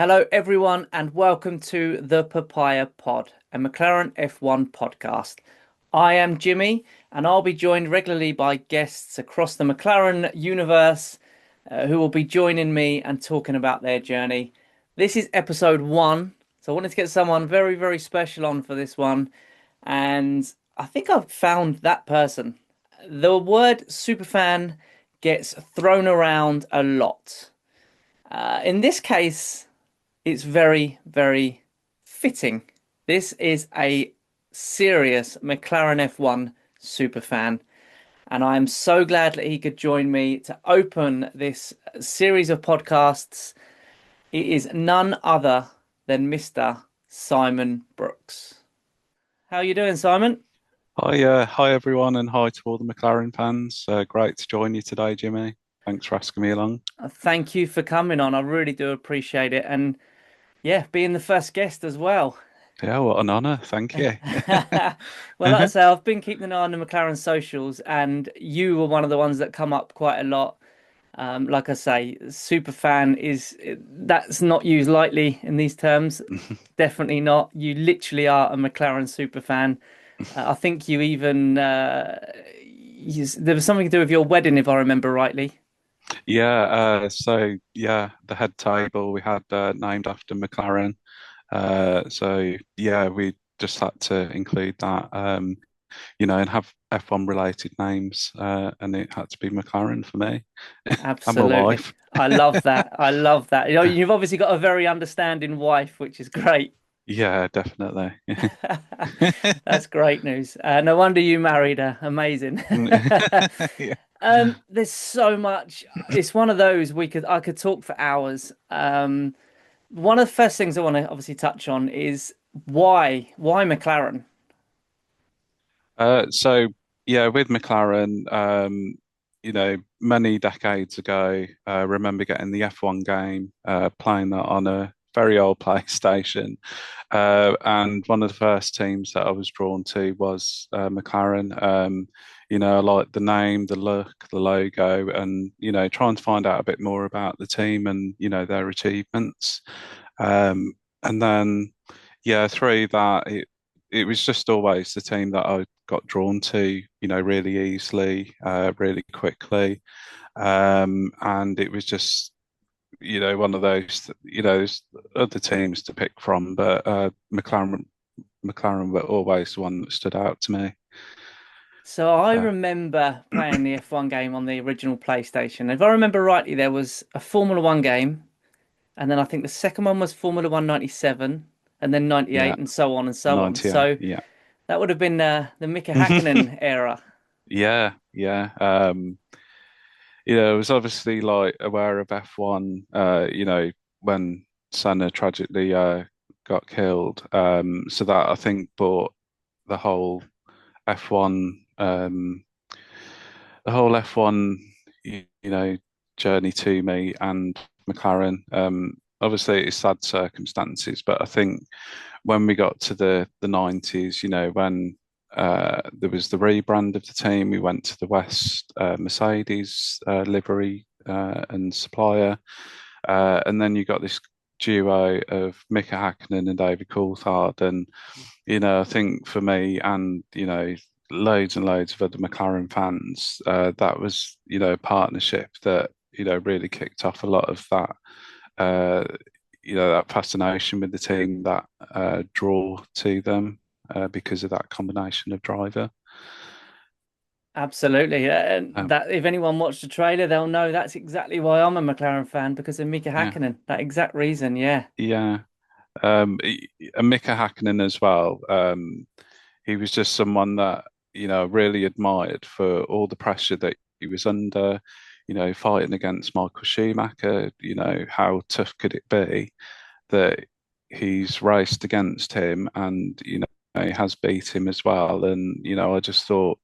Hello, everyone, and welcome to the Papaya Pod, a McLaren F1 podcast. I am Jimmy, and I'll be joined regularly by guests across the McLaren universe who will be joining me and talking about their journey. This is episode one, so I wanted to get someone very, very special on for this one, and I think I've found that person. The word superfan gets thrown around a lot. In this case, it's very, very fitting. This is a serious McLaren F1 super fan, and I am so glad that he could join me to open this series of podcasts. It is none other than Mr. Simon Brooks. How are you doing, Simon? Hi everyone, and hi to all the McLaren fans. Great to join you today, Jimmy. Thanks for asking me along. Thank you for coming on. I really do appreciate it. And yeah, being the first guest as well. Yeah, what an honour. Thank you. Well, like I say, I've been keeping an eye on the McLaren socials, and you were one of the ones that come up quite a lot. Like I say, super fan is that's not used lightly in these terms. Definitely not. You literally are a McLaren super fan. I think you even there was something to do with your wedding, if I remember rightly. The head table we had named after McLaren. We just had to include that, and have F1 related names, and it had to be McLaren for me and my Absolutely. wife. I love that. I love that. You know, you've obviously got a very understanding wife, which is great. Yeah, definitely. That's great news. No wonder you married her. Amazing. Yeah. There's so much. It's one of those I could talk for hours. One of the first things I want to obviously touch on is why McLaren? Uh, so with McLaren, many decades ago, I remember getting the F1 game, playing that on a very old PlayStation, and one of the first teams that I was drawn to was McLaren. I like the name, the look, the logo, and trying to find out a bit more about the team and their achievements. Um, and then, through that, it was just always the team that I got drawn to, really easily, really quickly. And it was just, one of those, there's other teams to pick from, but McLaren were always the one that stood out to me. So I Uh, remember playing the F1 game on the original PlayStation. If I remember rightly, there was a Formula One game, and then I think the second one was Formula One 97, and then yeah, 98, and so on and so on. 98, So yeah. that would have been the Mika Hakkinen era. Yeah, yeah. I was obviously like aware of F1, when Senna tragically got killed. So that I think brought the whole F1, the whole F1, journey to me and McLaren. Obviously, it's sad circumstances, but I think when we got to the 90s, when there was the rebrand of the team, we went to the West Mercedes livery and supplier, and then you got this duo of Mika Hakkinen and David Coulthard, and I think for me and loads and loads of other McLaren fans, that was a partnership that really kicked off a lot of that uh, that fascination with the team, that draw to them because of that combination of driver. Absolutely. And Um, that if anyone watched the trailer, they'll know that's exactly why I'm a McLaren fan because of Mika yeah, Hakkinen. That exact reason, yeah. yeah. And Mika Hakkinen as well. He was just someone that really admired for all the pressure that he was under. Fighting against Michael Schumacher. How tough could it be that he's raced against him and he has beat him as well. And I just thought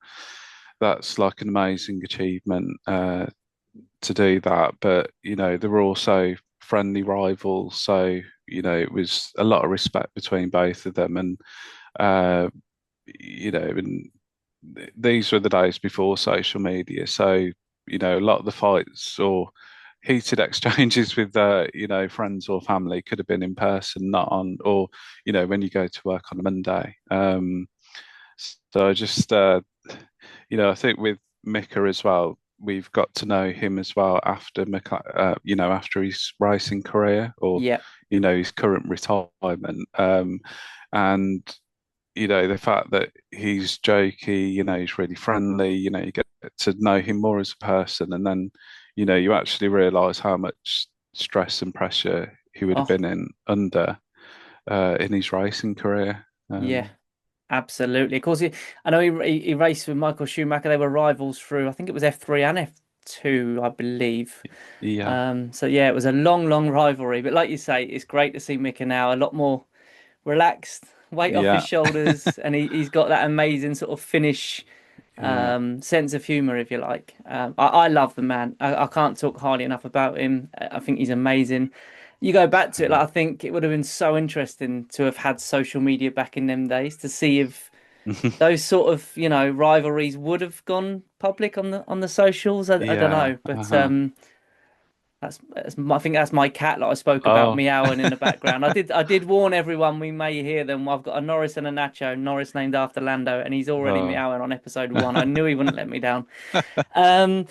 that's like an amazing achievement to do that. But they were also friendly rivals, so it was a lot of respect between both of them. And uh, and these were the days before social media, so a lot of the fights or heated exchanges with friends or family could have been in person, not on, or when you go to work on a Monday. So I just I think with Mika as well, we've got to know him as well after after his racing career, or Yeah. his current retirement. And the fact that he's jokey, he's really friendly, you get to know him more as a person, and then you actually realize how much stress and pressure he would have Oh, been in his racing career. yeah. Absolutely. Of course, I know he raced with Michael Schumacher. They were rivals through, I think it was F3 and F2, I believe. Yeah, So yeah, it was a long, long rivalry. But like you say, it's great to see Mika now a lot more relaxed, weight off his yeah, shoulders, and he's got that amazing sort of Finnish yeah. sense of humor, if you like. I love the man. I can't talk highly enough about him. I think he's amazing. You go back to it, like I think it would have been so interesting to have had social media back in them days to see if those sort of rivalries would have gone public on the socials. I don't Yeah. know, but Uh-huh. I think that's my cat that I spoke about Oh. meowing in the background. I did warn everyone we may hear them. I've got a Norris and a Nacho, Norris named after Lando, and he's already Oh. meowing on episode 1. I knew he wouldn't let me down. Um,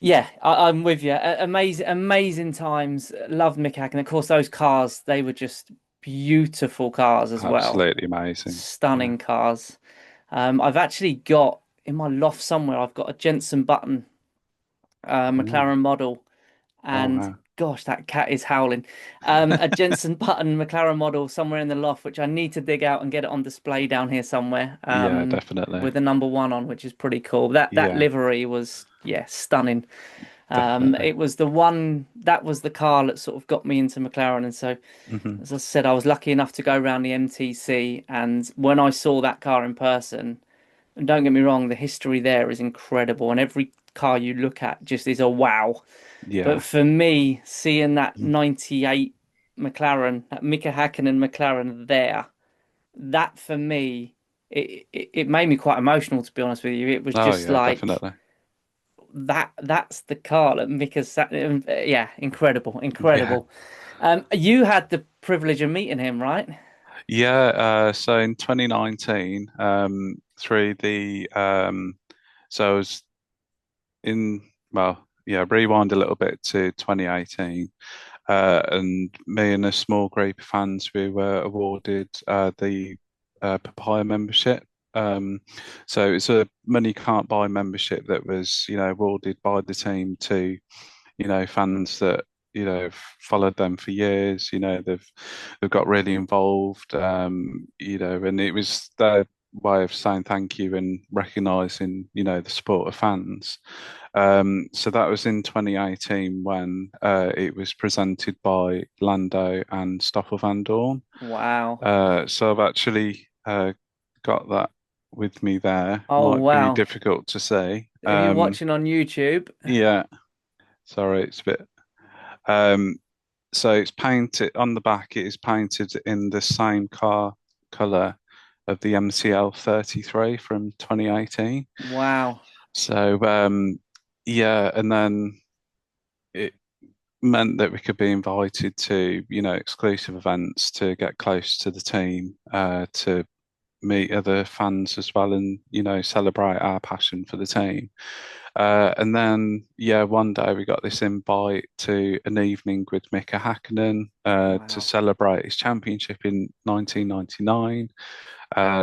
yeah, I'm with you. Amazing, amazing times. Loved Mick Hackney. Of course, those cars, they were just beautiful cars as well. Absolutely amazing. Yeah. Stunning cars. I've actually got in my loft somewhere, I've got a Jenson Button Oh. McLaren model, Oh and wow. gosh, that cat is howling. A Jenson Button McLaren model somewhere in the loft, which I need to dig out and get it on display down here somewhere. Yeah, definitely. With the number one on, which is pretty cool. That Yeah, livery was, yeah, stunning. definitely. It was the one that was the car that sort of got me into McLaren, and so Hmm. as I said, I was lucky enough to go around the MTC, and when I saw that car in person, and don't get me wrong, the history there is incredible, and every car you look at just is a wow. But Yeah. for me, seeing that 98 McLaren, that Mika Hakkinen McLaren there, that for me, it made me quite emotional, to be honest with you. It was Oh just yeah, like definitely. that's the car that Mika sat. Yeah, incredible, Yeah. incredible. You had the privilege of meeting him, right? Yeah, so in 2019, through the so I was in well, yeah, rewind a little bit to 2018. And me and a small group of fans, we were awarded the Papaya membership. Um, so it's a money can't buy membership that was, awarded by the team to, fans that, have followed them for years. They've got really involved. And it was their way of saying thank you and recognizing, the support of fans. So that was in 2018 when it was presented by Lando and Stoffel Van Dorn. Wow. So I've actually got that with me there. Oh, Might be wow. difficult to see. Are you watching on YouTube? Yeah, sorry, it's a bit. Um, so it's painted on the back. It is painted in the same car color of the MCL 33 from 2018. Wow. So yeah, and then it meant that we could be invited to, exclusive events to get close to the team, to meet other fans as well, and celebrate our passion for the team. And then, yeah, one day we got this invite to an evening with Mika Hakkinen to Wow. celebrate his championship in 1999.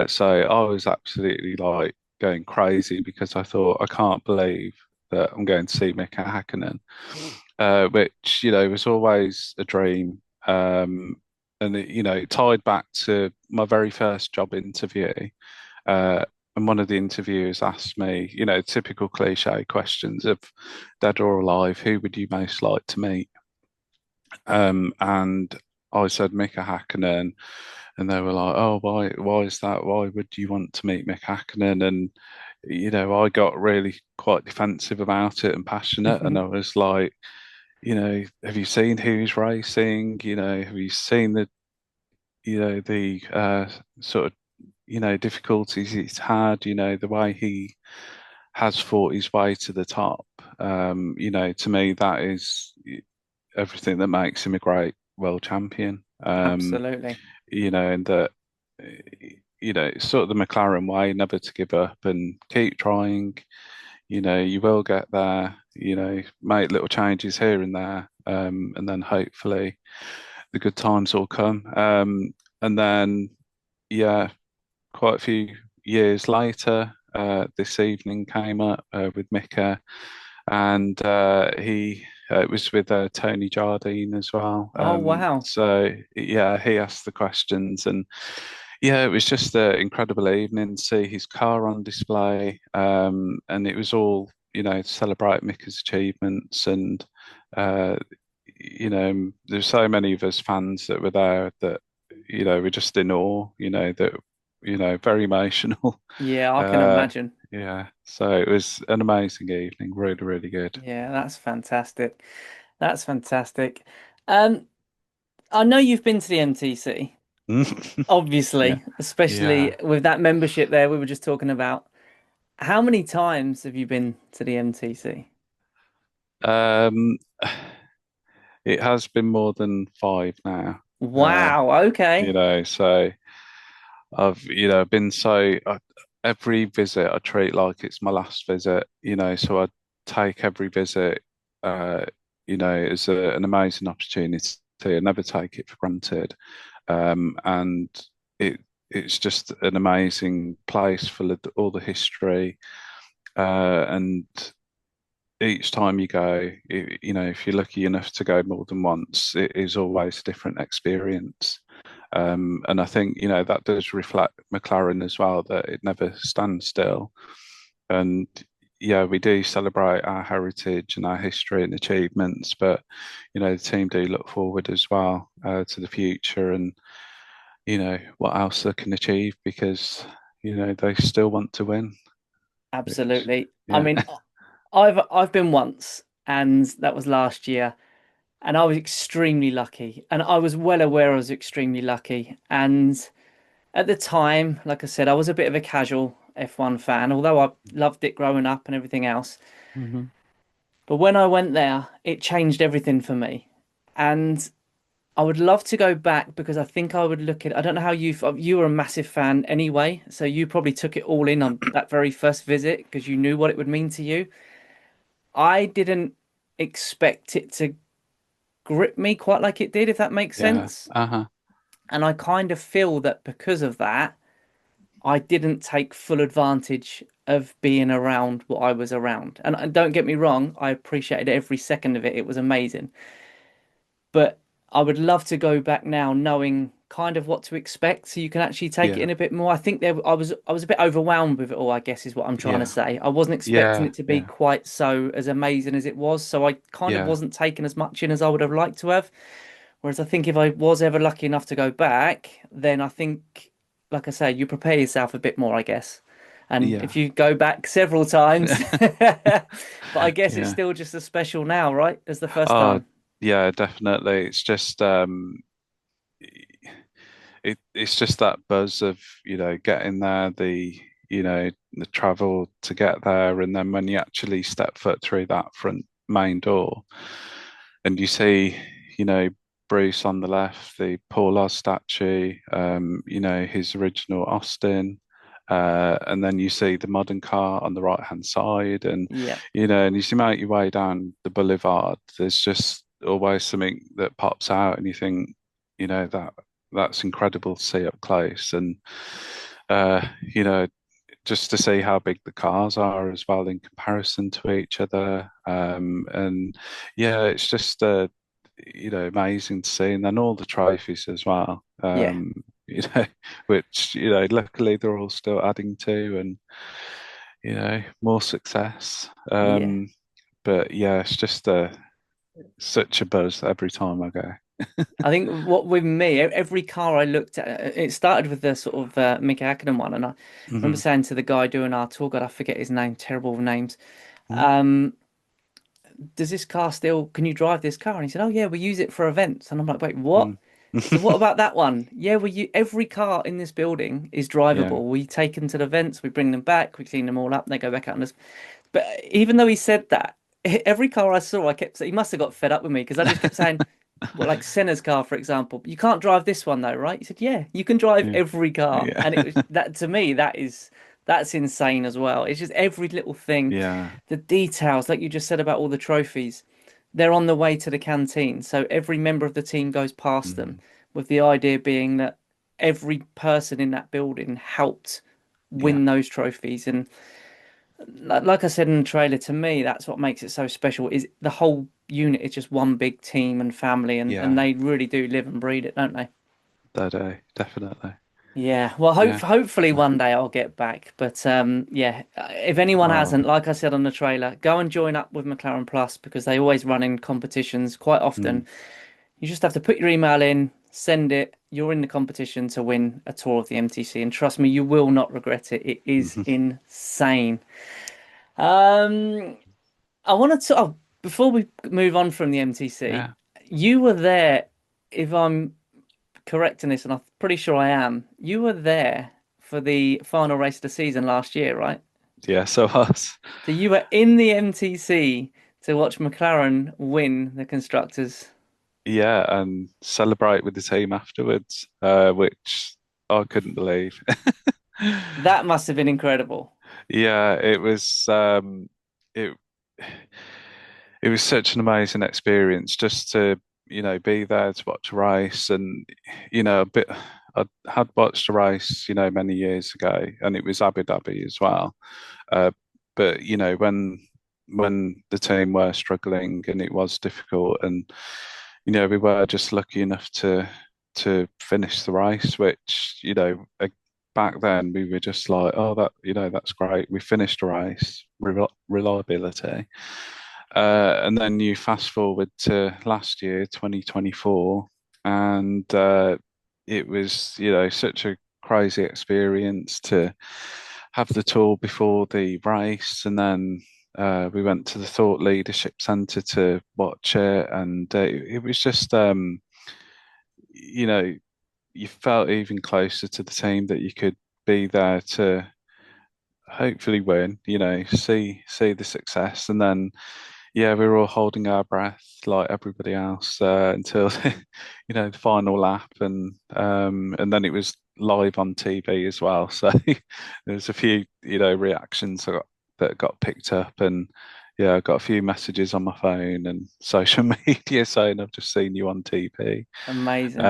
So I was absolutely like going crazy because I thought, I can't believe that I'm going to see Mika Hakkinen, which, was always a dream. And it tied back to my very first job interview. Uh, and one of the interviewers asked me, typical cliche questions of dead or alive, who would you most like to meet? And I said Mika Hakkinen, and they were like, "Oh, why is that? Why would you want to meet Mick Hakkinen?" And I got really quite defensive about it and passionate, and I was like, have you seen who's racing? Have you seen the sort of difficulties he's had? The way he has fought his way to the top. To me, that is everything that makes him a great world champion. Absolutely. And that, it's sort of the McLaren way, never to give up and keep trying. You will get there, make little changes here and there, and then hopefully the good times will come. And then, yeah, quite a few years later, this evening came up with Mika, and he it was with Tony Jardine as well. Oh, wow. So yeah, he asked the questions, and yeah, it was just an incredible evening to see his car on display, and it was all to celebrate Mika's achievements, and uh, there's so many of us fans that were there that were just in awe, that very emotional. Yeah, I can Uh, imagine. yeah, so it was an amazing evening, really, really good. Yeah, that's fantastic. That's fantastic. Um, I know you've been to the MTC, Yeah, obviously, yeah. especially with that membership there we were just talking about. How many times have you been to the MTC? Um, it has been more than five now. Uh, Wow, okay. so I've been every visit I treat like it's my last visit. So I take every visit, uh, as an amazing opportunity. I never take it for granted. And it it's just an amazing place full of all the history. And each time you go, if you're lucky enough to go more than once, it is always a different experience. And I think, that does reflect McLaren as well, that it never stands still. And yeah, we do celebrate our heritage and our history and achievements, but, the team do look forward as well to the future and, what else they can achieve because, they still want to win, which, Absolutely. I yeah, mean, I've been once, and that was last year, and I was extremely lucky, and I was well aware I was extremely lucky. And at the time, like I said, I was a bit of a casual F1 fan, although I loved it growing up and everything else. hmm But when I went there, it changed everything for me. And I would love to go back because I think I would look at, I don't know how you were a massive fan anyway, so you probably took it all in on that very first visit because you knew what it would mean to you. I didn't expect it to grip me quite like it did, if that makes yeah, sense. uh-huh, And I kind of feel that because of that, I didn't take full advantage of being around what I was around. And don't get me wrong, I appreciated every second of it. It was amazing. But I would love to go back now knowing kind of what to expect so you can actually take it yeah, in a bit more. I think I was a bit overwhelmed with it all, I guess is what I'm trying to yeah, say. I wasn't expecting yeah, it to be yeah, quite so as amazing as it was, so I kind of yeah, wasn't taking as much in as I would have liked to have. Whereas I think if I was ever lucky enough to go back, then I think, like I say, you prepare yourself a bit more, I guess. And if yeah, you go back several times, but I guess it's yeah. still just as special now, right, as the first Oh, time. yeah, definitely. It's just it's just that buzz of, getting there, the travel to get there, and then when you actually step foot through that front main door and you see, you know, Bruce on the left, the Paul Oz statue, his original Austin, and then you see the modern car on the right hand side, and Yeah, and as you make your way down the boulevard, there's just always something that pops out, and you think, that's incredible to see up close, and uh, you know, just to see how big the cars are as well in comparison to each other. And yeah, it's just amazing to see, and then all the trophies as well. yeah, You know, which luckily they're all still adding to, and more success. yeah. But yeah, it's just such a buzz every time I go. I think what with me, every car I looked at, it started with the sort of Mick Hakkinen one, and I remember hmm saying to the guy doing our tour, God, I forget his name, terrible with names. hmm Um, does this car still, can you drive this car? And he said, oh yeah, we use it for events. And I'm like, wait, what? mm He said, what about that one? Yeah, every car in this building is Yeah, drivable. We take them to the events, we bring them back, we clean them all up, they go back out. But even though he said that, every car I saw, I kept saying, he must have got fed up with me because I just kept saying, well, like Senna's car, for example, you can't drive this one though, right? He said, yeah, you can drive Yeah. every car. Yeah. And it was that to me, that's insane as well. It's just every little thing, Yeah. the details, like you just said about all the trophies, they're on the way to the canteen. So every member of the team goes past them Mm. with the idea being that every person in that building helped Yeah. win those trophies. And like I said in the trailer, to me, that's what makes it so special is the whole unit is just one big team and family, and Yeah. they really do live and breathe it, don't they? That day, definitely. Yeah, well, Yeah. hopefully one day I'll get back. But yeah, if anyone Oh. hasn't, like I said on the trailer, go and join up with McLaren Plus because they always run in competitions quite often. Mm. You just have to put your email in, send it. You're in the competition to win a tour of the MTC, and trust me, you will not regret it. It is Mhm. insane. Um, I wanted to, before we move on from the MTC, Yeah. you were there, if I'm correct in this, and I'm pretty sure I am, you were there for the final race of the season last year, right? Yeah. So us. So you were in the MTC to watch McLaren win the constructors. Yeah, and celebrate with the team afterwards, which I couldn't believe. That must have been incredible. Yeah, it it was such an amazing experience just to, be there to watch a race and, a bit I had watched a race, many years ago and it was Abu Dhabi as well. Uh, but when the team were struggling and it was difficult and we were just lucky enough to finish the race, which, back then we were just like, oh, that's great. We finished the race, reliability. And then you fast forward to last year, 2024, and it was, such a crazy experience to have the tour before the race, and then we went to the Thought Leadership Centre to watch it, and it was just, you know, you felt even closer to the team that you could be there to hopefully win, see the success, and then yeah, we were all holding our breath like everybody else until the final lap, and then it was live on TV as well. So there was a few reactions that got picked up, and yeah, I got a few messages on my phone and social media saying I've just seen you on TV. Amazing.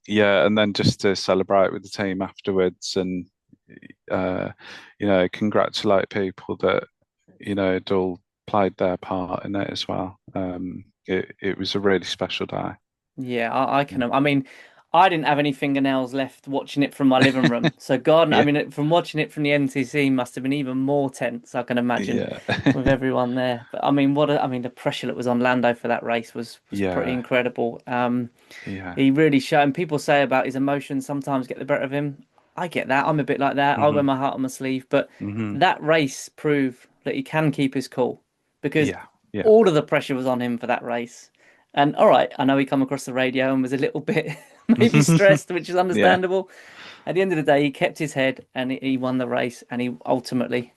Yeah, and then just to celebrate with the team afterwards, and uh, congratulate people that had all played their part in it as well. It was a really special day. Yeah, I can. I mean, I didn't have any fingernails left watching it from my living room. So God, I Yeah, mean, from watching it from the MTC must have been even more tense, I can imagine, yeah, with everyone there. But I mean, I mean, the pressure that was on Lando for that race was pretty yeah, incredible. yeah. He really showed, and people say about his emotions sometimes get the better of him. I get that. I'm a bit like that. I wear Hmm. my heart on my sleeve, but Hmm. that race proved that he can keep his cool because Yeah, yeah. all of the pressure was on him for that race. And all right, I know he come across the radio and was a little bit maybe stressed, which is Yeah. understandable. At the end of the day, he kept his head and he won the race and he ultimately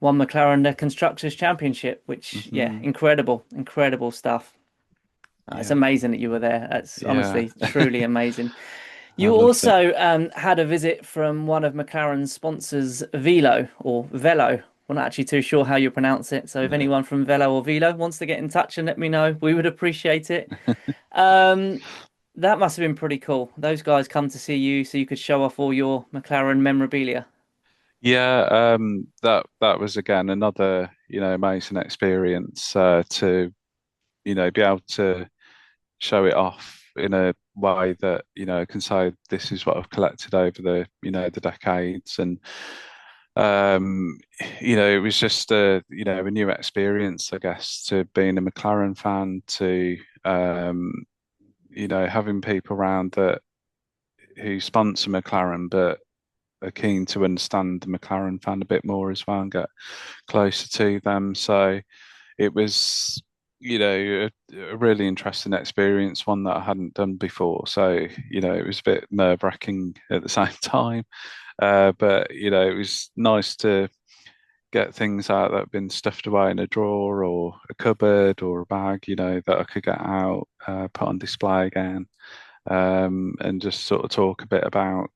won McLaren the Constructors' Championship, which, yeah, Hmm. incredible, incredible stuff. It's Yeah, amazing that you were there. That's yeah. honestly truly amazing. I You loved it. also had a visit from one of McLaren's sponsors, Velo or Velo. We're not actually too sure how you pronounce it. So if Yeah. anyone from Velo or Velo wants to get in touch and let me know, we would appreciate it. Um, that must have been pretty cool. Those guys come to see you so you could show off all your McLaren memorabilia. Yeah, that was again another, amazing experience to, be able to show it off in a way that can say this is what I've collected over the decades, and it was just a new experience, I guess, to being a McLaren fan, to having people around that who sponsor McLaren but are keen to understand the McLaren fan a bit more as well and get closer to them. So it was, a really interesting experience, one that I hadn't done before. So, it was a bit nerve-wracking at the same time. But, it was nice to, get things out that have been stuffed away in a drawer or a cupboard or a bag, that I could get out, put on display again, and just sort of talk a bit about,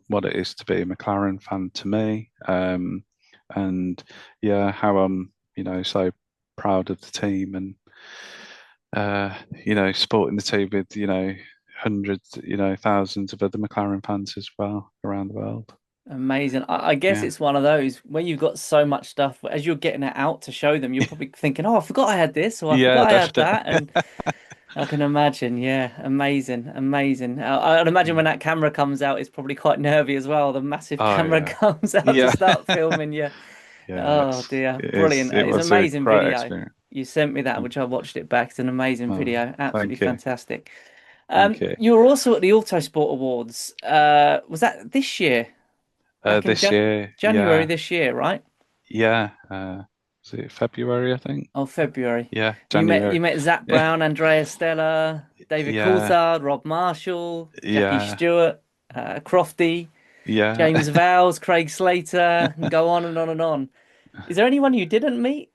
what it is to be a McLaren fan to me, and yeah, how I'm, so proud of the team and supporting the team with, hundreds, thousands of other McLaren fans as well around the world. Amazing. I guess Yeah. it's one of those where you've got so much stuff, as you're getting it out to show them, you're probably thinking, oh, I forgot I had this, or I Yeah, forgot I had definitely. that. And I can imagine. Yeah, amazing. Amazing. I'd imagine when that camera comes out, it's probably quite nervy as well. The massive Oh camera yeah. comes out to Yeah. start filming you. Yeah, Oh dear. Brilliant. it It's an was a amazing great video. experience. You sent me that, Mm. which I watched it back. It's an amazing Oh, video. Absolutely thank you. fantastic. Thank you. You were also at the Autosport Awards. Was that this year? Back in This year, January this year, right? yeah, was it February, I think? Oh, February. Yeah, You January. met Zach Brown, Andrea Stella, David Yeah, Coulthard, Rob Marshall, Jackie yeah, Stewart, Crofty, yeah. James Vowles, Craig Slater, and go on and on and on. Is there anyone you didn't meet?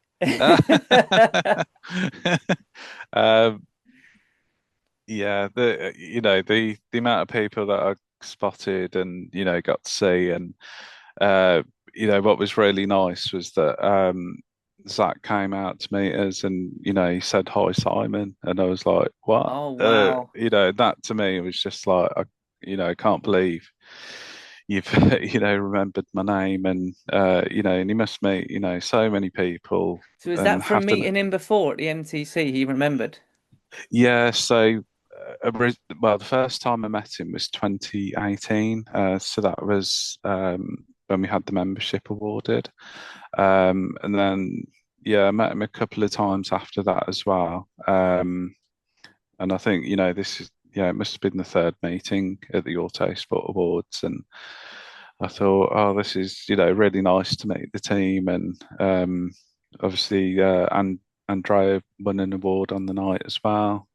Um, yeah, the amount of people that I spotted and got to see, and uh what was really nice was that Zach came out to meet us, and he said hi Simon, and I was like, what? Oh, wow. That to me was just like, I can't believe you've remembered my name, and and he must meet so many people So is that and from have to. meeting him before at the MTC? He remembered. Yeah, so well, the first time I met him was 2018. So that was when we had the membership awarded. And then, yeah, I met him a couple of times after that as well. And I think, it must have been the third meeting at the Auto Sport Awards. And I thought, oh, this is, really nice to meet the team. And obviously, Andrea won an award on the night as well.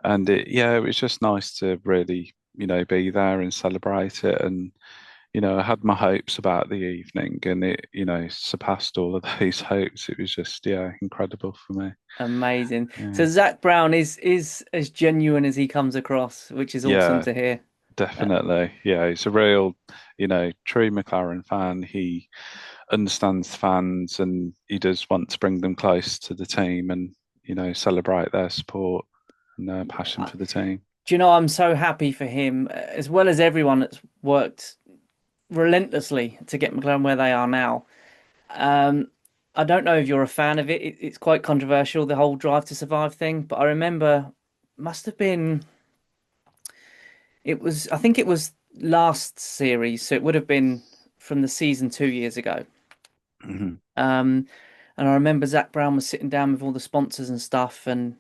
And it was just nice to really, be there and celebrate it. And, I had my hopes about the evening, and it, surpassed all of those hopes. It was just, yeah, incredible for me. Amazing. So Yeah. Zach Brown is as genuine as he comes across, which is awesome Yeah, to hear. Uh, definitely. Yeah, he's a real, true McLaren fan. He understands fans, and he does want to bring them close to the team and, celebrate their support and their passion I- for the team. do you know, I'm so happy for him, as well as everyone that's worked relentlessly to get McLaren where they are now. Um, I don't know if you're a fan of it. It's quite controversial, the whole Drive to Survive thing, but I remember must have been I think it was last series, so it would have been from the season 2 years ago. Mhm. Um, and I remember Zach Brown was sitting down with all the sponsors and stuff, and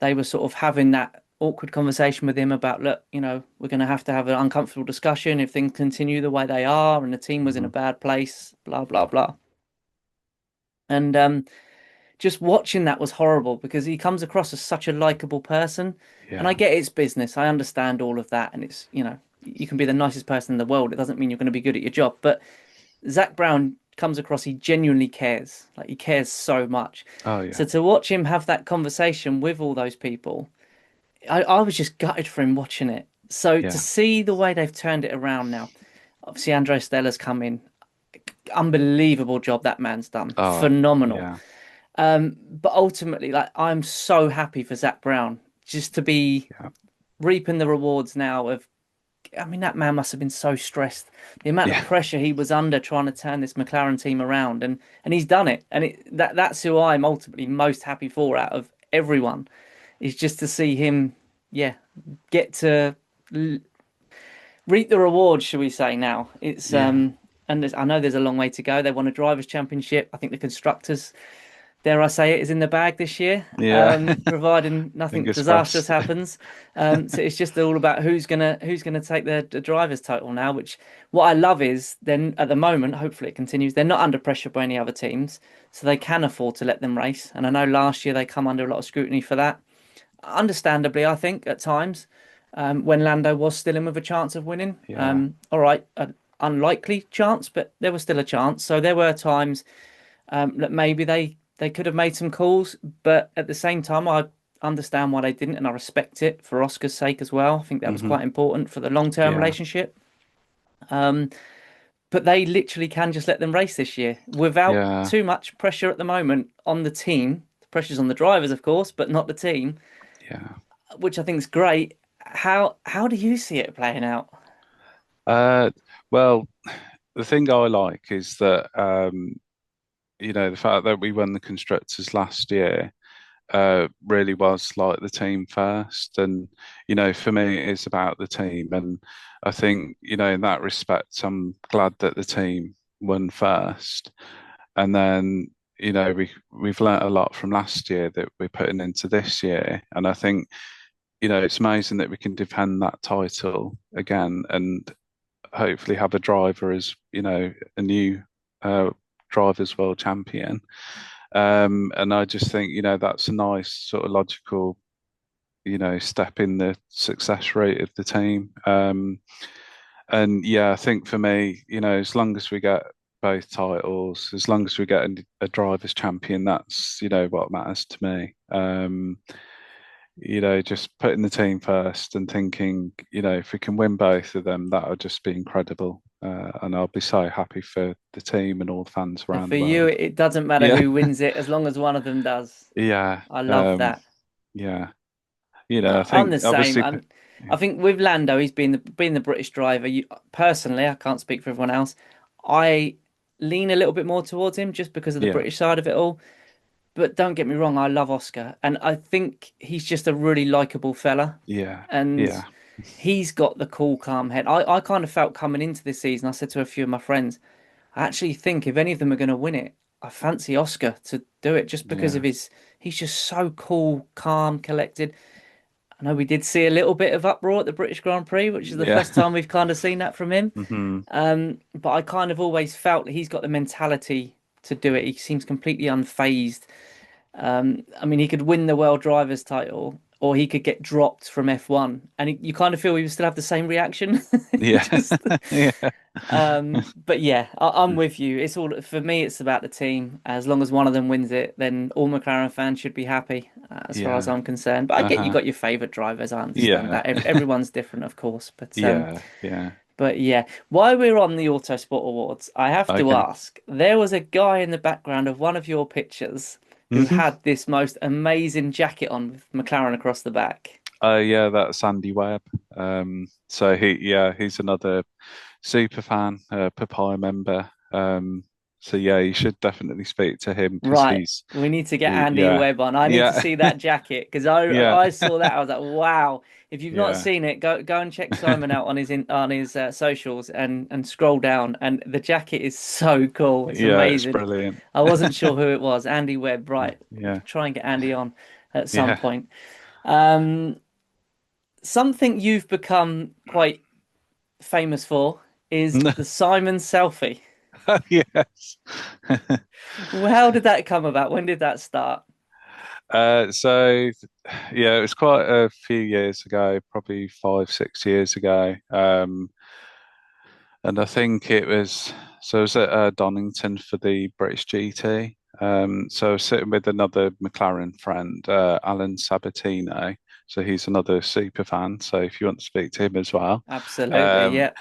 they were sort of having that awkward conversation with him about, look, we're going to have an uncomfortable discussion if things continue the way they are, and the team was in a Mhm. bad place, blah blah blah. And just watching that was horrible because he comes across as such a likable person. And I Yeah. get it's business. I understand all of that. And it's, you can be the nicest person in the world. It doesn't mean you're going to be good at your job. But Zach Brown comes across, he genuinely cares. Like he cares so much. Oh So yeah. to watch him have that conversation with all those people, I was just gutted for him watching it. So to Yeah. see the way they've turned it around now, obviously Andre Stella's come in. Unbelievable job that man's done. Oh Phenomenal. yeah. But ultimately, like I'm so happy for Zach Brown just to be Yeah. reaping the rewards now of I mean, that man must have been so stressed. The amount of Yeah. pressure he was under trying to turn this McLaren team around and he's done it. And that's who I'm ultimately most happy for out of everyone is just to see him, yeah, get to reap the rewards, shall we say now. It's Yeah. and I know there's a long way to go. They won a drivers' championship. I think the constructors dare I say it, is in the bag this year, Yeah. providing nothing Fingers disastrous crossed. happens. So it's just all about who's gonna take the driver's title now. Which what I love is then at the moment, hopefully it continues. They're not under pressure by any other teams, so they can afford to let them race. And I know last year they come under a lot of scrutiny for that, understandably. I think at times when Lando was still in with a chance of winning. Yeah. All right. unlikely chance, but there was still a chance. So there were times that maybe they could have made some calls, but at the same time, I understand why they didn't, and I respect it for Oscar's sake as well. I think that was Hmm. quite important for the long-term Yeah, relationship. Um, but they literally can just let them race this year without yeah, too much pressure at the moment on the team. The pressure's on the drivers, of course, but not the team, yeah. which I think is great. How do you see it playing out? Uh, well, the thing I like is that the fact that we won the constructors last year really was like the team first, and for me, it's about the team, and I think in that respect, I'm glad that the team won first, and then we've learnt a lot from last year that we're putting into this year, and I think it's amazing that we can defend that title again, and hopefully have a driver as a new uh, drivers world champion. And I just think that's a nice sort of logical step in the success rate of the team. And yeah, I think for me, as long as we get both titles, as long as we get a drivers champion, that's what matters to me. Just putting the team first and thinking, if we can win both of them, that would just be incredible. And I'll be so happy for the team and all the fans So around for the you, world. it doesn't matter Yeah, who wins it as long as one of them does. yeah, I love that. yeah. I I'm the think same. obviously, I yeah, think with Lando, he's been the British driver. Personally, I can't speak for everyone else. I lean a little bit more towards him just because of the yeah, British side of it all. But don't get me wrong, I love Oscar, and I think he's just a really likable fella, yeah, and yeah, he's got the cool, calm head. I kind of felt coming into this season. I said to a few of my friends, I actually think if any of them are going to win it, I fancy Oscar to do it just because of yeah, his. He's just so cool, calm, collected. I know we did see a little bit of uproar at the British Grand Prix, which is the yeah. first time we've kind of seen that from him. Hmm. But I kind of always felt that he's got the mentality to do it. He seems completely unfazed. I mean, he could win the world drivers title, or he could get dropped from F1, and you kind of feel he would still have the same reaction. He Yeah, just, yeah, but yeah, I'm with you. It's all for me. It's about the team. As long as one of them wins it, then all McLaren fans should be happy, as far as yeah. I'm concerned. But I get you Uh-huh. got your favourite drivers. I understand Yeah, that. Everyone's different, of course. yeah, yeah. But yeah, while we're on the Autosport Awards, I have to Okay. ask. There was a guy in the background of one of your pictures who Hmm. had this most amazing jacket on with McLaren across the back. Yeah, that's Andy Webb. So he's another super fan, Papaya member. So yeah, you should definitely speak to him because Right, we need to get Andy yeah, Webb on. I need to yeah, see that jacket because I yeah, I saw that. I was like, wow. If you've not yeah, seen it, go and check Simon out on his socials and scroll down. And the jacket is so cool. It's yeah. It's amazing. brilliant. I wasn't sure who it was. Andy Webb, right? Yeah, Try and get Andy on at some yeah, point. Um, Something you've become quite famous for is the Simon selfie. yes. Well, how did that come about? When did that start? So yeah, it was quite a few years ago, probably 5, 6 years ago. And I think I was at Donington for the British GT. So I was sitting with another McLaren friend, Alan Sabatino. So he's another super fan. So if you want to speak to him as well. Absolutely, Um, yeah.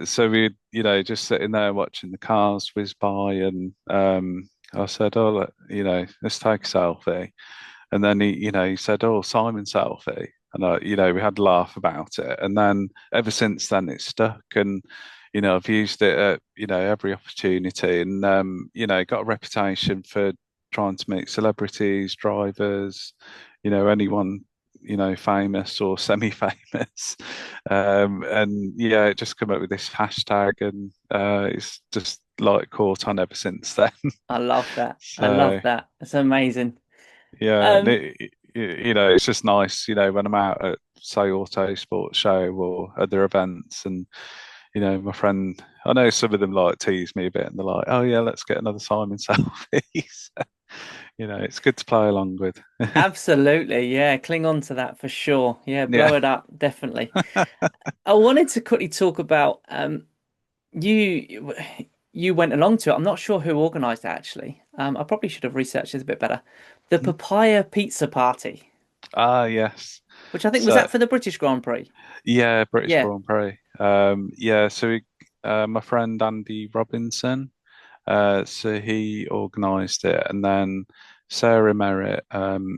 so we, just sitting there watching the cars whiz by, and I said, "Oh, let's take a selfie." And then he said, "Oh, Simon selfie," and we had a laugh about it. And then ever since then, it's stuck, and I've used it at every opportunity, and got a reputation for trying to meet celebrities, drivers, anyone famous or semi-famous, and yeah, it just come up with this hashtag, and it's just like caught on ever since then. I love that. I love So that. It's amazing. yeah, and Um, it's just nice, when I'm out at say Auto Sports Show or other events, and my friend, I know some of them like tease me a bit, and they're like, "Oh yeah, let's get another Simon selfie." So, it's good to play along with. Absolutely, yeah. Cling on to that for sure. Yeah, blow Yeah. it up, definitely. I wanted to quickly talk about you you went along to it. I'm not sure who organised it actually. I probably should have researched this a bit better. The Papaya Pizza Party, Ah, yes. which I think was So that for the British Grand Prix. yeah, British Yeah, Grand Prix. Yeah, so my friend Andy Robinson, so he organised it, and then Sarah Merritt,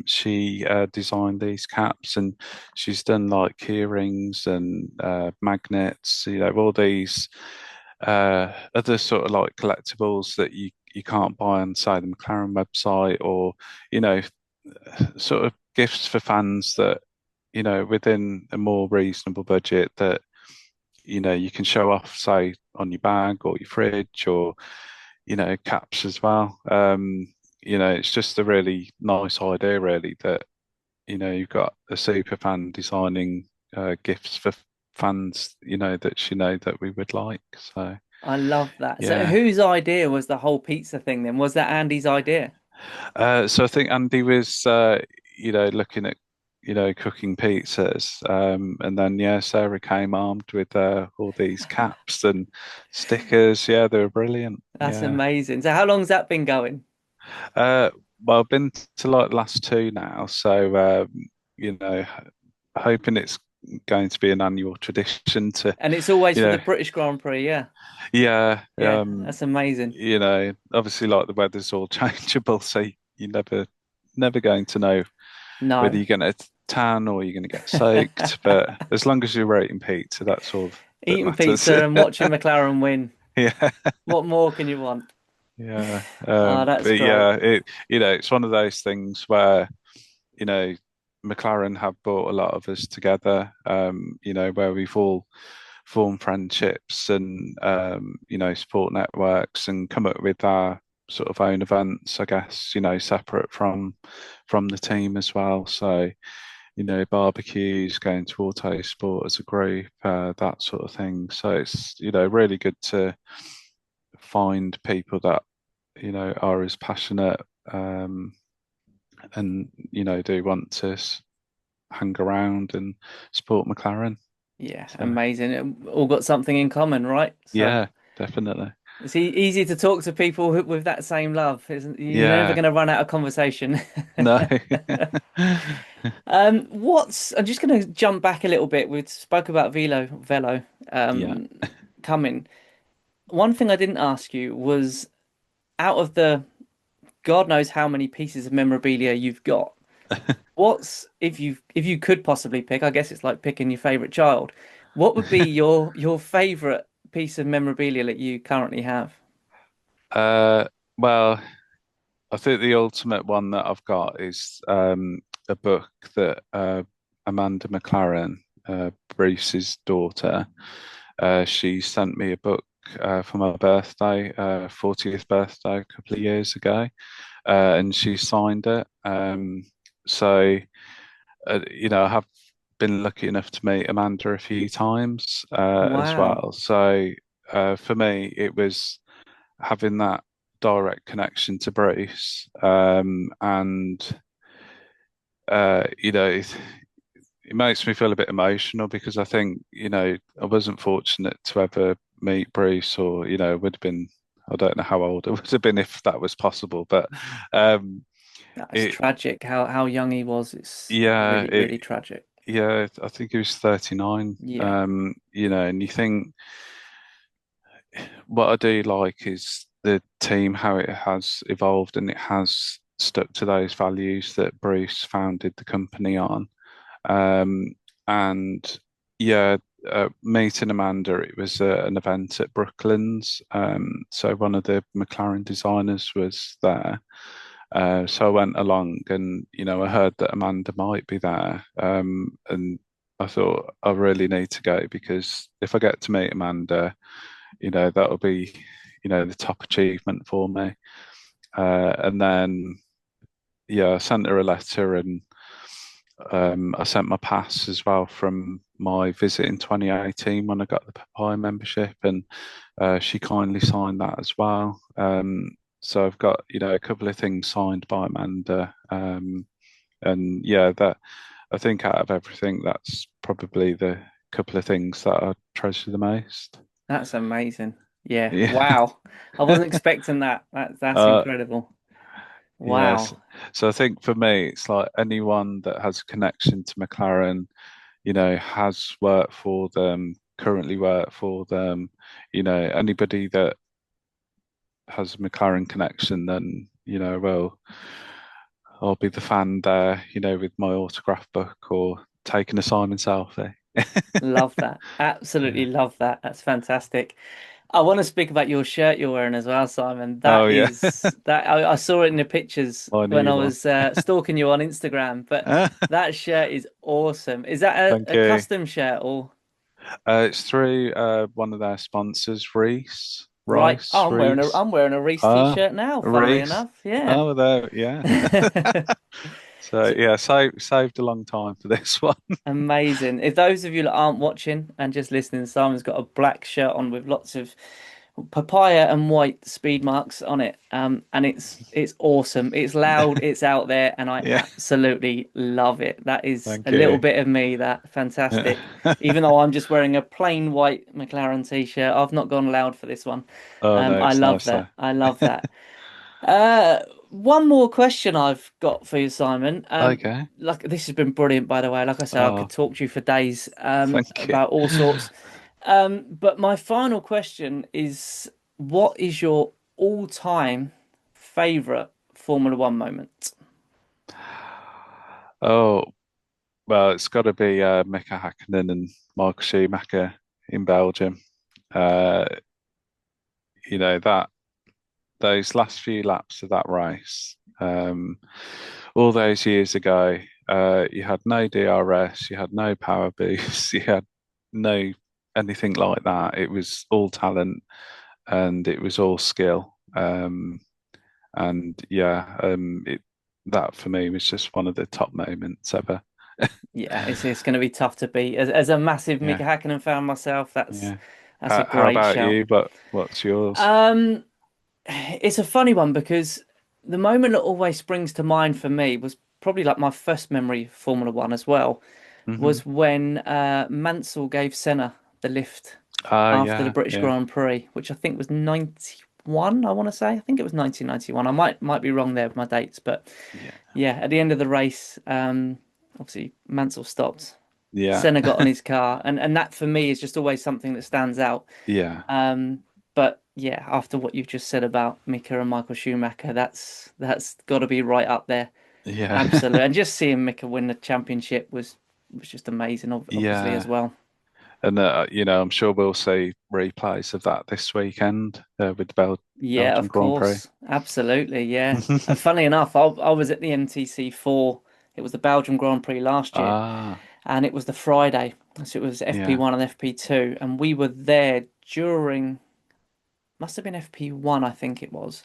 she designed these caps, and she's done like key rings and magnets, all these other sort of like collectibles that you can't buy on, say, the McLaren website, or you know, sort of gifts for fans that within a more reasonable budget that you can show off, say, on your bag or your fridge, or caps as well. It's just a really nice idea, really, that you've got a super fan designing gifts for fans, that that we would like. So I love that. So yeah. whose idea was the whole pizza thing then? Was that Andy's idea? So I think Andy was, looking at, cooking pizzas, and then yeah, Sarah came armed with all these caps and stickers. Yeah, they were brilliant. That's Yeah. amazing. So how long's that been going? Uh, well, I've been to like the last two now, so you know, hoping it's going to be an annual tradition to, And it's always you for the know, British Grand Prix, yeah. yeah, Yeah, that's amazing. obviously like the weather's all changeable, so you never going to know whether No. you're going to tan or you're going to get soaked. But as long as you're eating pizza, that's all that Eating matters. pizza and watching McLaren win. Yeah, What more can you want? yeah. Oh, that's But great. yeah, it's one of those things where you know, McLaren have brought a lot of us together, where we've all formed friendships and, support networks and come up with our sort of own events, I guess, separate from the team as well. So, barbecues, going to auto sport as a group, that sort of thing. So it's, really good to find people that, are as passionate, and, do want to hang around and support McLaren. Yeah, So amazing. All got something in common, right? So yeah, definitely. it's easy to talk to people with that same love. Isn't you're never Yeah, going to run out of conversation. no. I'm just going to jump back a little bit. We spoke about Velo, Yeah. um, coming. One thing I didn't ask you was out of the God knows how many pieces of memorabilia you've got. What's if you could possibly pick, I guess it's like picking your favorite child. What would be your favorite piece of memorabilia that you currently have? Uh, well, I think the ultimate one that I've got is a book that Amanda McLaren, Bruce's daughter, she sent me a book for my birthday, 40th birthday, a couple of years ago, and she signed it. So I have been lucky enough to meet Amanda a few times as Wow. well. So for me, it was having that direct connection to Bruce, and it makes me feel a bit emotional because I think I wasn't fortunate to ever meet Bruce, or would have been. I don't know how old I would have been if that was possible, but um, That's it, tragic how young he was. It's yeah, really, really tragic. yeah, I think he was 39. Yeah. And you think what I do like is the team, how it has evolved and it has stuck to those values that Bruce founded the company on. Um, and yeah, meeting Amanda, it was an event at Brooklands. So one of the McLaren designers was there. So I went along and, I heard that Amanda might be there. And I thought I really need to go because if I get to meet Amanda, that'll be, the top achievement for me. And then, yeah, I sent her a letter, and I sent my pass as well from my visit in 2018 when I got the Papaya membership, and she kindly signed that as well. So I've got, a couple of things signed by Amanda. And yeah, that I think out of everything, that's probably the couple of things that I treasure the most. That's amazing. Yeah. Yeah. Wow. I wasn't expecting that. That's Uh, incredible. yes. Wow. So I think for me, it's like anyone that has a connection to McLaren, has worked for them, currently work for them, anybody that has a McLaren connection, then, well, I'll be the fan there, with my autograph book or taking a Simon selfie. Love that. Absolutely Yeah. love that. That's fantastic. I want to speak about your shirt you're wearing as well, Simon. Oh That yeah, is that I saw it in the pictures my when I new one. was stalking you on Instagram, but that shirt is awesome. Is that Thank a you. custom shirt or It's through one of their sponsors, Reese. right? Oh, Reese. I'm wearing a Reese Ah, t-shirt now, funnily Reese. enough. Yeah. Oh, there, yeah. So So yeah, saved a long time for this one. amazing. If those of you that aren't watching and just listening, Simon's got a black shirt on with lots of papaya and white speed marks on it. And it's awesome. It's loud, it's out there, and I Yeah, absolutely love it. That is a thank little you. bit of me, that Yeah. fantastic. Even though I'm just wearing a plain white McLaren t-shirt, I've not gone loud for this one. Oh no, I it's love nice though. that. I love that. Uh, one more question I've got for you, Simon. Okay. Like this has been brilliant, by the way. Like I say, I could Oh, talk to you for days, thank you. about all sorts. But my final question is, what is your all-time favorite Formula One moment? Oh, well, it's got to be Mika Hakkinen and Michael Schumacher in Belgium. Uh, that those last few laps of that race, all those years ago, you had no DRS, you had no power boost, you had no anything like that. It was all talent and it was all skill. And yeah, that for me was just one of the top moments ever. Yeah, it's going to be tough to beat. As a massive Mika Yeah, Hakkinen fan myself, yeah. that's a How great about shout. you? What's yours? Um, it's a funny one because the moment that always springs to mind for me was probably like my first memory of Formula One as well, Hmm. was when Mansell gave Senna the lift Oh after the yeah, British yeah, Grand Prix, which I think was 91, I want to say. I think it was 1991. I might be wrong there with my dates, but yeah, yeah, at the end of the race, obviously Mansell stopped. yeah, Senna got on his car, and that for me is just always something that stands out. yeah, Um, but yeah, after what you've just said about Mika and Michael Schumacher, that's got to be right up there. yeah, Absolutely. And just seeing Mika win the championship was just amazing, obviously as yeah. well. And I'm sure we'll see replays of that this weekend with the Yeah, Belgium of Grand Prix. course. Absolutely, yeah. And funnily enough, I was at the MTC for it was the Belgium Grand Prix last year, Ah, and it was the Friday. So it was yeah, FP1 and FP2, and we were there during must have been FP1, I think it was.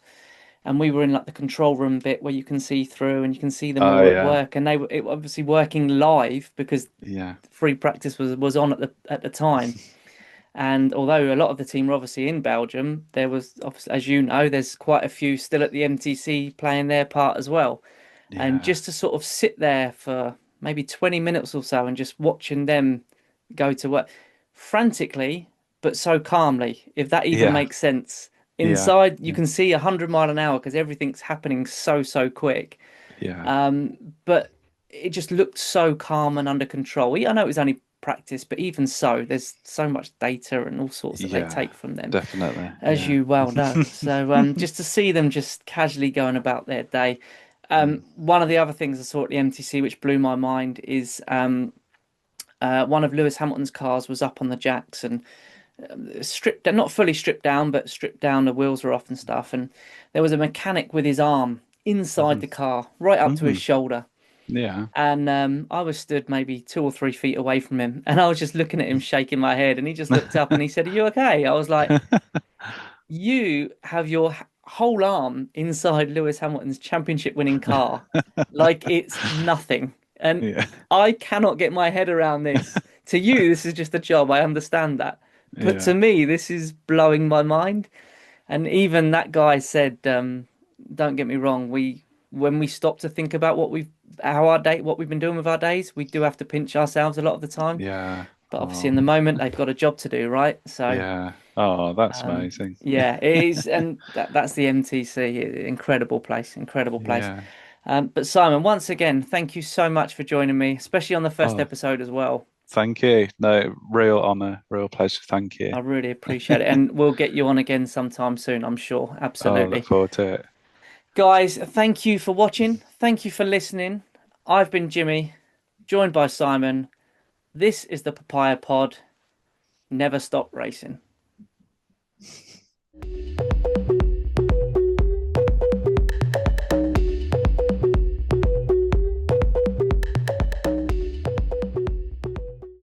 And we were in like the control room bit where you can see through and you can see them oh all at yeah, work, and they were obviously working live because yeah, free practice was on at the time. And although a lot of the team were obviously in Belgium, there was obviously, as you know, there's quite a few still at the MTC playing their part as well. And yeah, just to sort of sit there for maybe 20 minutes or so and just watching them go to work frantically, but so calmly, if that even yeah, makes sense. yeah, Inside, you yeah, can see 100 mile an hour because everything's happening so quick. yeah, But it just looked so calm and under control. I know it was only practice, but even so, there's so much data and all sorts that they yeah, take from them, definitely, as yeah. you well know. So just to see them just casually going about their day. Mm. One of the other things I saw at the MTC, which blew my mind, is one of Lewis Hamilton's cars was up on the jacks and stripped, not fully stripped down, but stripped down. The wheels were off and stuff. And there was a mechanic with his arm inside Mhm. the car, right up to his Mhm. shoulder. Yeah. And I was stood maybe 2 or 3 feet away from him, and I was just looking at him, shaking my head. And he just looked up and he said, "Are you okay?" I was like, "You have your whole arm inside Lewis Hamilton's championship winning car, like it's nothing." And Yeah. I cannot get my head around this. To you, this is just a job. I understand that. But to Yeah. me, this is blowing my mind. And even that guy said, don't get me wrong, when we stop to think about what we've been doing with our days, we do have to pinch ourselves a lot of the time. Yeah. But obviously Oh, in the moment they've got a job to do, right? So yeah. Oh, that's amazing. Yeah, it is, and that's the MTC. Incredible place. Yeah. But Simon, once again, thank you so much for joining me, especially on the first Oh, episode as well. thank you. No, real honor, real pleasure. Thank you. I really appreciate it, and we'll get you on again sometime soon, I'm sure. Oh, look Absolutely. forward to it. Guys, thank you for watching. Thank you for listening. I've been Jimmy, joined by Simon. This is the Papaya Pod. Never stop racing.